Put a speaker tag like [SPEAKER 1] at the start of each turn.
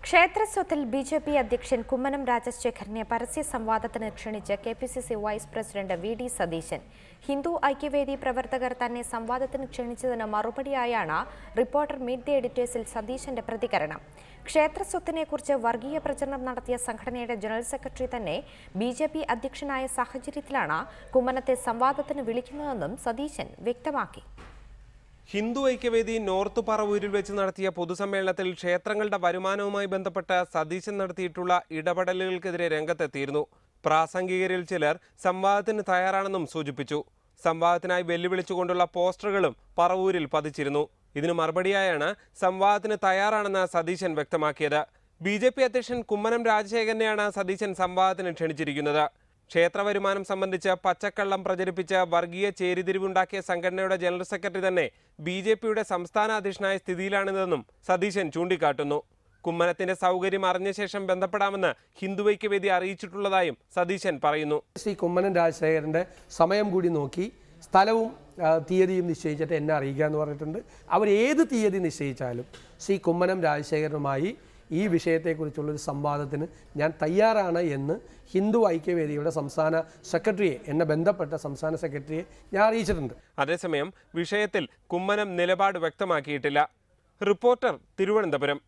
[SPEAKER 1] ക്ഷേത്രസ്വത്തിൽ BJP. അധ്യക്ഷൻ കുമ്മനം രാജശേഖരനെ പരസ്യ സംവാദത്തിന് ക്ഷണിച്ച് KPCC. Vice president VD. Satheesan. Hindu Aikyavedi പ്രവർത്തകർ തന്നെ സംവാദത്തിന് ക്ഷണിച്ചതിന് മറുപടിയായാണ് റിപ്പോർട്ടർ മീറ്റ് ദി എഡിറ്റേഴ്സിൽ സതീശന്റെ പ്രതികരണം. ക്ഷേത്രസ്വത്തിനെക്കുറിച്ച് വർഗീയ പ്രചരണം നടത്തിയ സംഘടനയുടെ ജനറൽ സെക്രട്ടറി തന്നെ ബി.ജെ.പി. അധ്യക്ഷനായ സാഹചര്യത്തിലാണ് കുമ്മനത്തെ സംവാദത്തിന് വിളിക്കുന്നതെന്നും സതീശൻ വ്യക്തമാക്കി.
[SPEAKER 2] ഹിന്ദു ഐക്യവേദി നോർത്ത് പറവൂരിൽ വെച്ച് നടത്തിയ പൊതുസമ്മേളനത്തിൽ ക്ഷേത്രങ്ങളുടെ വരുമാനവുമായി ബന്ധപ്പെട്ട് സതീശൻ നടത്തിയിട്ടുള്ള ഇടപെടലുകൾക്കെതിരെ രംഗത്തെത്തിയിരുന്നു. പ്രാസംഗികരിൽ ചിലർ സംവാദത്തിന് തയ്യാറാണെന്നും സൂചിപ്പിച്ചു. സംവാദത്തിനായി വെല്ലുവിളിച്ചുകൊണ്ടുള്ള പോസ്റ്ററുകളും പറവൂരിൽ പതിച്ചിരുന്നു. ഇതിനു മറുപടിയായാണ് സംവാദത്തിന് തയ്യാറാണെന്ന് സതീശൻ വ്യക്തമാക്കിയത്. ബി.ജെ.പി. അധ്യക്ഷൻ കുമ്മനം രാജശേഖരനെയാണ് സതീശൻ സംവാദത്തിന് ക്ഷണിച്ചിരിക്കുന്നത്. ക്ഷേത്ര വരുമാനം സംബന്ധിച്ച് പച്ചക്കള്ളം പ്രചരിപ്പിച്ച് വർഗീയ ചേരിതിരിവുണ്ടാക്കിയ സംഘടനയുടെ ജനറൽ സെക്രട്ടറി തന്നെ ബി.ജെ.പിയുടെ സംസ്ഥാന അധ്യക്ഷനായ സ്ഥിതിയിലാണിതെന്നും സതീശൻ ചൂണ്ടിക്കാട്ടുന്നു. കുമ്മനത്തിന്റെ സൗകര്യം അറിഞ്ഞ ശേഷം ബന്ധപ്പെടാമെന്ന് ഹിന്ദു ഐക്യവേദി അറിയിച്ചിട്ടുള്ളതായും സതീശൻ പറയുന്നു.
[SPEAKER 3] ശ്രീ കുമ്മനം രാജശേഖരന്റെ സമയം കൂടി നോക്കി സ്ഥലവും തീയതിയും നിശ്ചയിച്ചിട്ട് എന്നെ അറിയിക്കുക എന്ന് പറഞ്ഞിട്ടുണ്ട്. അവർ ഏത് തീയതി നിശ്ചയിച്ചാലും ശ്രീ കുമ്മനം രാജശേഖരനുമായി ഈ വിഷയത്തെക്കുറിച്ചുള്ളൊരു സംവാദത്തിന് ഞാൻ തയ്യാറാണ് എന്ന് ഹിന്ദു ഐക്യവേദിയുടെ സംസ്ഥാന സെക്രട്ടറിയെ, എന്നെ ബന്ധപ്പെട്ട സംസ്ഥാന സെക്രട്ടറിയെ ഞാൻ അറിയിച്ചിട്ടുണ്ട്.
[SPEAKER 2] അതേസമയം വിഷയത്തിൽ കുമ്മനം നിലപാട് വ്യക്തമാക്കിയിട്ടില്ല. റിപ്പോർട്ടർ, തിരുവനന്തപുരം.